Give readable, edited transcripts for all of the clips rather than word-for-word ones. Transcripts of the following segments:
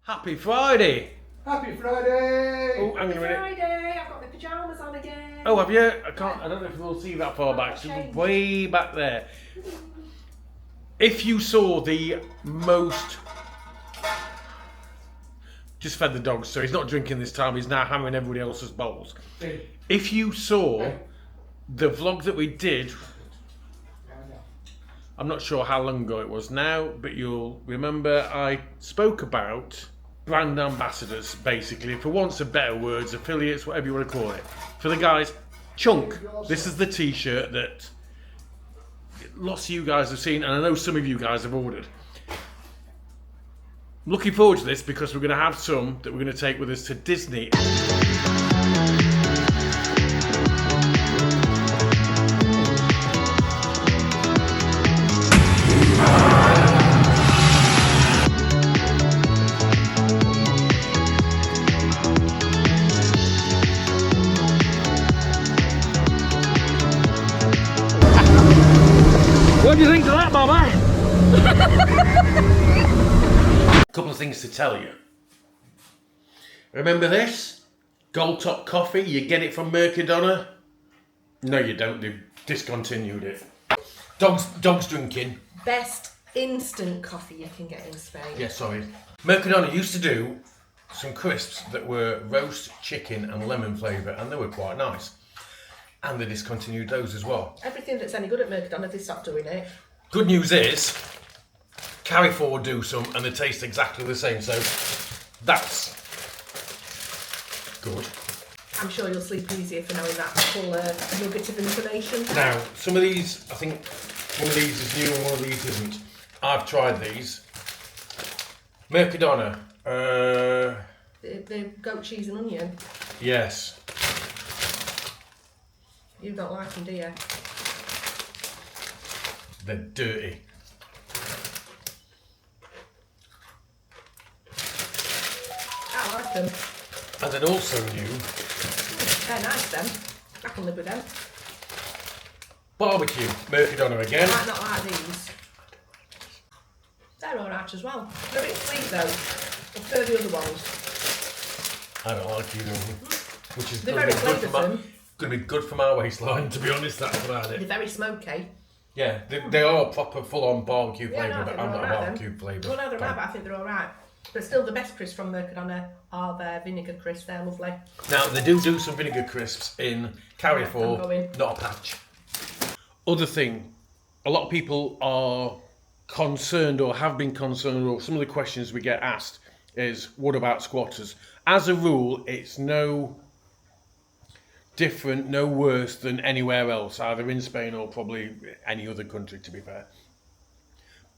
Happy Friday! Happy Friday! Oh, hang on a minute. Friday, I've got my pyjamas on again. Oh, have you? I don't know if we'll see that far back. It's way back there. If you saw the most... Just fed the dog, so he's not drinking this time. He's now hammering everybody else's bowls. If you saw the vlog that we did... I'm not sure how long ago it was now, but you'll remember I spoke about brand ambassadors, basically, for want of better words, affiliates, whatever you want to call it. For the guys, Chunk, this is the t-shirt that lots of you guys have seen, and I know some of you guys have ordered. I'm looking forward to this because we're going to have some that we're going to take with us to Disney. What do you think of that, Mama? A couple of things to tell you. Remember this? Gold Top Coffee, you get it from Mercadona? No, you don't. They've discontinued it. Dog's drinking. Best instant coffee you can get in Spain. Yeah, sorry. Mercadona used to do some crisps that were roast chicken and lemon flavour, and they were quite nice. And they discontinued those as well. Everything that's any good at Mercadona, they stopped doing it. Good news is, Carrefour do some and they taste exactly the same, so that's good. I'm sure you'll sleep easier for knowing that full nugget of information. Now, some of these, I think one of these is new and one of these isn't. I've tried these. Mercadona. The goat cheese and onion. Yes. You don't like them, do you? They're dirty. I like them. And then also new. They're nice, them. I can live with them. Barbecue. Mercadona again. I might not like these. They're alright as well. They're a bit sweet though. I prefer the other ones. I don't like either of them. Which is They're going very to be good for my waistline, to be honest, that's about it. They're very smoky. Yeah, they are proper full-on barbecue flavour, no, but I'm not a barbecue flavour. Well, no, they're right, but I think they're alright. But still, the best crisps from Mercadona are their vinegar crisps. They're lovely. Now, they do some vinegar crisps in Carrefour, not a patch. Other thing, a lot of people are concerned or have been concerned, or some of the questions we get asked is, what about squatters? As a rule, it's no different, no worse than anywhere else, either in Spain or probably any other country, to be fair.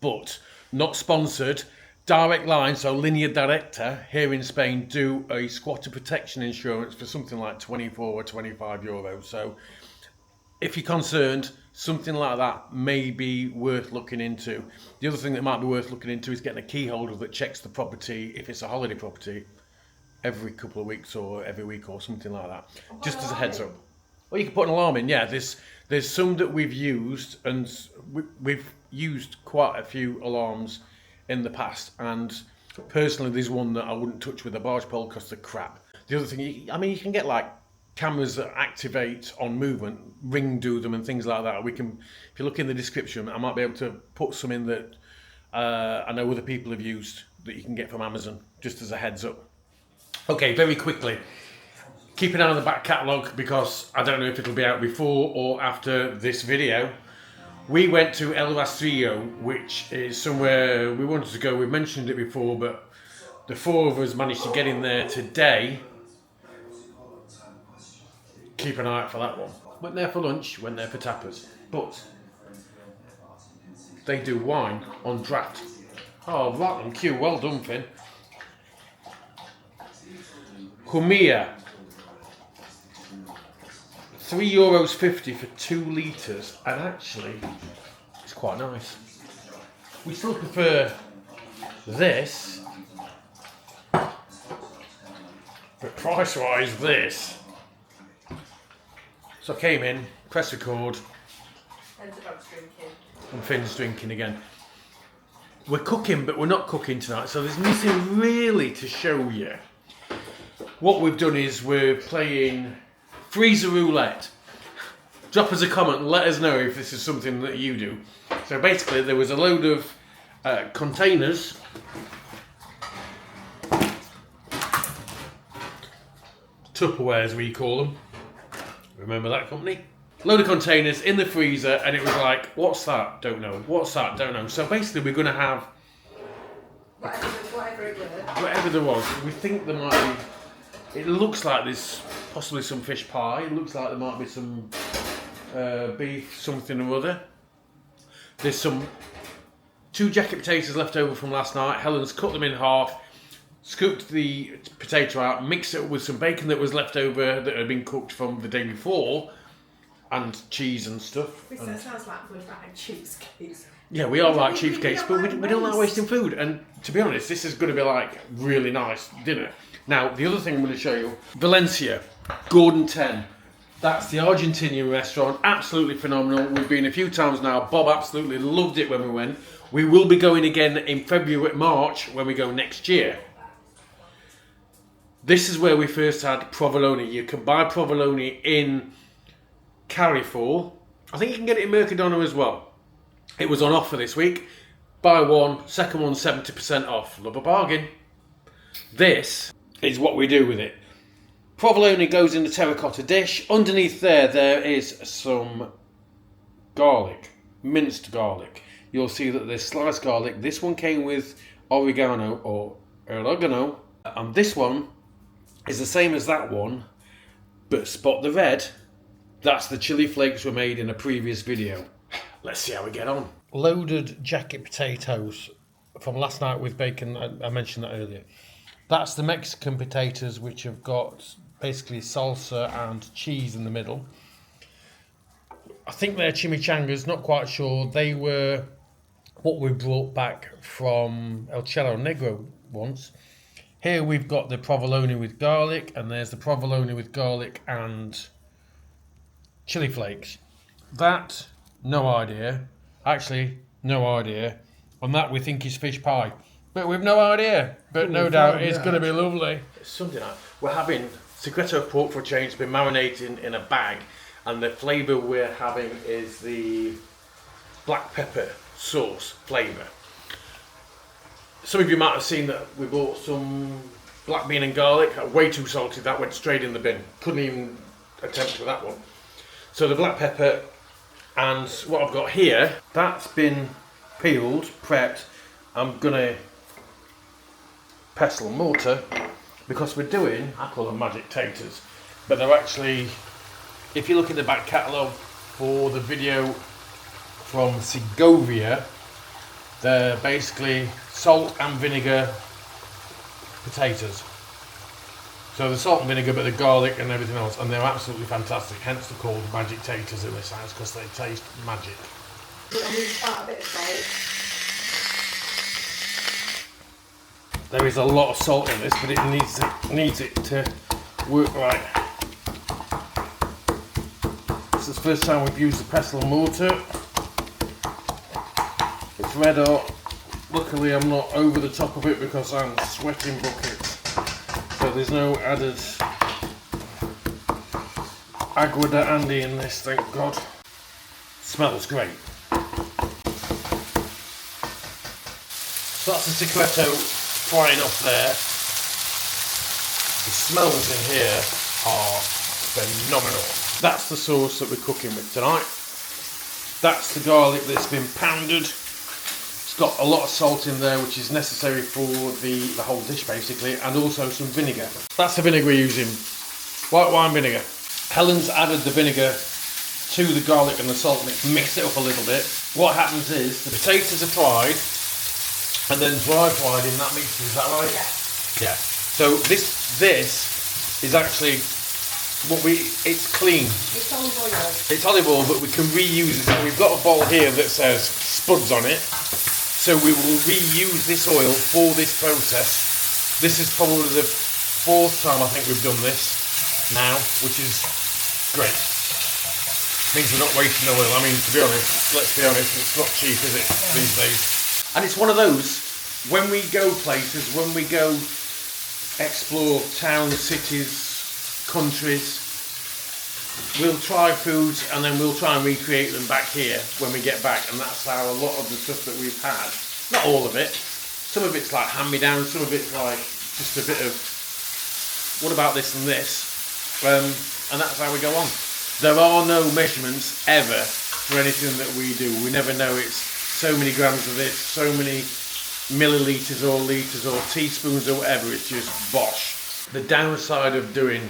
But not sponsored. Direct Line, so Linea Directa here in Spain, do a squatter protection insurance for something like 24 or 25 euros. So if you're concerned, something like that may be worth looking into. The other thing that might be worth looking into is getting a key holder that checks the property, if it's a holiday property, every couple of weeks or every week or something like that. Just as a heads up. Well, you can put an alarm in, yeah. There's some that we've used, and we've used quite a few alarms in the past, and personally there's one that I wouldn't touch with a barge pole because they're crap. The other thing, you can get like cameras that activate on movement, ring do them and things like that. We can, if you look in the description, I might be able to put some in that I know other people have used that you can get from Amazon, just as a heads up. Okay, very quickly, keep an eye on the back catalogue because I don't know if it'll be out before or after this video. We went to El Rastrillo, which is somewhere we wanted to go. We've mentioned it before, but the four of us managed to get in there today. Keep an eye out for that one. Went there for lunch, went there for tapas. But they do wine on draft. Oh, right on cue. Well done, Finn. Humia. €3.50 for 2 litres, and actually it's quite nice. We still prefer this, but price wise this. So I came in, press record, and Finn's drinking again. we're cooking, but we're not cooking tonight, so there's nothing really to show you. What we've done is we're playing freezer roulette. Drop us a comment and let us know if this is something that you do. So basically there was a load of containers. Tupperware as we call them. Remember that company? Load of containers in the freezer, and it was like, what's that? Don't know. What's that? Don't know. So basically we're going to have Whatever it was. whatever there was. We think there might be, it looks like there's possibly some fish pie. It looks like there might be some beef, something or other. There's some 2 jacket potatoes left over from last night. Helen's cut them in half, scooped the potato out, mixed it with some bacon that was left over that had been cooked from the day before, and cheese and stuff. This sounds like we're right cheapskates. Yeah, we are like cheapskates, but we don't like wasting food. And to be honest, this is going to be like really nice dinner. Now, the other thing I'm going to show you, Valencia, Gordon 10. That's the Argentinian restaurant, absolutely phenomenal. We've been a few times now. Bob absolutely loved it when we went. We will be going again in February, March, when we go next year. This is where we first had Provolone. You can buy Provolone in Carrefour. I think you can get it in Mercadona as well. It was on offer this week. Buy one, second one 70% off. Love a bargain. This is what we do with it. Provolone goes in the terracotta dish. Underneath there is some garlic, minced garlic. You'll see that there's sliced garlic. This one came with oregano or oregano, and this one is the same as that one, but spot the red. That's the chili flakes we made in a previous video. Let's see how we get on. Loaded jacket potatoes from last night with bacon. I mentioned that earlier. That's the Mexican potatoes, which have got basically salsa and cheese in the middle. I think they're chimichangas, not quite sure. They were what we brought back from El Cerro Negro once. Here we've got the provolone with garlic, and there's the provolone with garlic and chili flakes. That, no idea. Actually, no idea. And that we think is fish pie. But we've no idea. But no doubt it's going to be lovely. It's Sunday night. We're having secreto pork for a change. It's been marinated in a bag. And the flavour we're having is the black pepper sauce flavour. Some of you might have seen that we bought some black bean and garlic. Way too salty. That went straight in the bin. Couldn't even attempt with that one. So the black pepper and what I've got here, that's been peeled, prepped. I'm going to pestle and mortar because we're doing, I call them magic taters, but they're actually, if you look at the back catalogue for the video from Segovia, they're basically salt and vinegar potatoes. So the salt and vinegar, but the garlic and everything else, and they're absolutely fantastic. Hence they're called magic taters in this house because they taste magic. There is a lot of salt in this, but it needs it to work right. This is the first time we've used the pestle and mortar. It's red hot. Luckily I'm not over the top of it because I'm sweating buckets. So there's no added agua de Andy in this, thank God. Smells great. So that's the secreto frying up there. The smells in here are phenomenal. That's the sauce that we're cooking with tonight. That's the garlic that's been pounded. It's got a lot of salt in there, which is necessary for the whole dish basically, and also some vinegar. That's the vinegar we're using, white wine vinegar. Helen's added the vinegar to the garlic and the salt and it's mixed it up a little bit. What happens is the potatoes are fried and then dry fried in that mixture, is that right? Yeah. So this is actually it's clean. It's olive oil. It's olive oil, but we can reuse it. So we've got a bowl here that says spuds on it. So we will reuse this oil for this process. This is probably the 4th time I think we've done this now, which is great. Means we're not wasting oil. I mean, to be honest, let's be honest, it's not cheap, is it, these days? And it's one of those, when we go places, when we go explore towns, cities, countries, we'll try foods and then we'll try and recreate them back here when we get back. And that's how a lot of the stuff that we've had, not all of it, some of it's like hand-me-down, some of it's like just a bit of, what about this and this? And that's how we go on. There are no measurements ever for anything that we do. We never know it's so many grams of this, so many millilitres or litres or teaspoons or whatever. It's just bosh. The downside of doing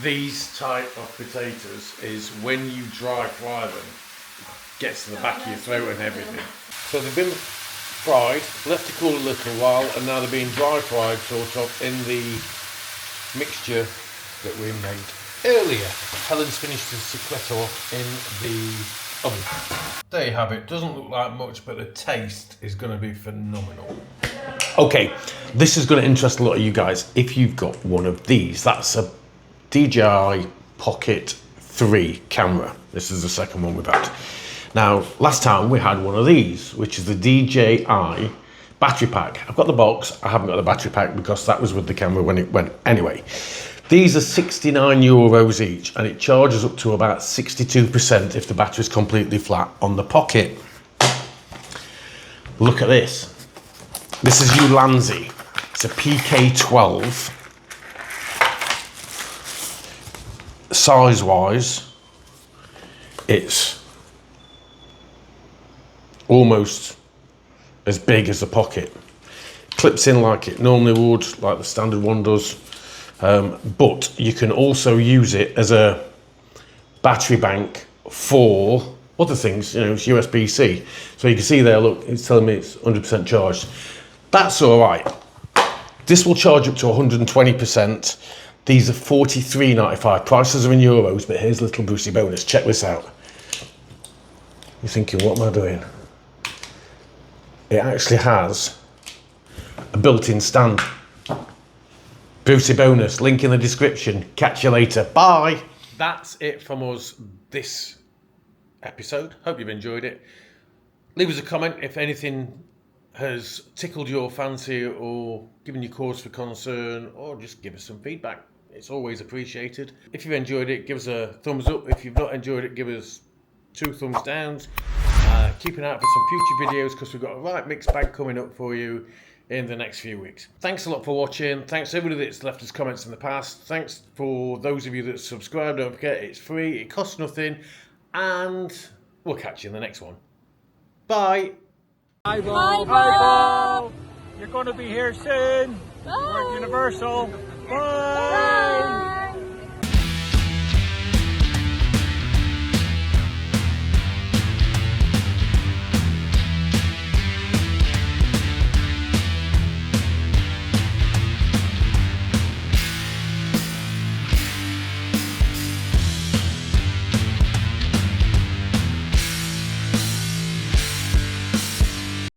these type of potatoes is when you dry fry them, it gets to the back of your throat and everything. So they've been fried, left to cool a little while, and now they're being dry fried sort of in the mixture that we made earlier. Helen's finished the secreto in the oven. There you have it. Doesn't look like much, but the taste is going to be phenomenal. Okay, this is going to interest a lot of you guys. If you've got one of these, that's a DJI Pocket 3 camera. This is the second one we've had. Now, last time we had one of these, which is the DJI battery pack. I've got the box, I haven't got the battery pack because that was with the camera when it went. Anyway, these are 69 euros each, and it charges up to about 62% if the battery's completely flat on the Pocket. Look at this. This is Ulanzi. It's a PK-12. Size-wise, it's almost as big as the Pocket. Clips in like it normally would, like the standard one does. But you can also use it as a battery bank for other things, you know, it's USB-C. So you can see there, look, it's telling me it's 100% charged. That's all right. This will charge up to 120%. These are $43.95. Prices are in euros, but here's a little boosty bonus. Check this out. You're thinking, what am I doing? It actually has a built-in stand. Boosty bonus, link in the description. Catch you later. Bye. That's it from us this episode. Hope you've enjoyed it. Leave us a comment if anything has tickled your fancy or given you cause for concern, or just give us some feedback. It's always appreciated. If you've enjoyed it, give us a thumbs up. If you've not enjoyed it, give us 2 thumbs down. Keep an eye out for some future videos because we've got a right mixed bag coming up for you in the next few weeks. Thanks a lot for watching. Thanks to everybody that's left us comments in the past. Thanks for those of you that subscribe. Don't forget, it's free, it costs nothing, and we'll catch you in the next one. Bye. Hi, Bo. You're going to be here soon. Bye. We're at Universal. Bye. Bye.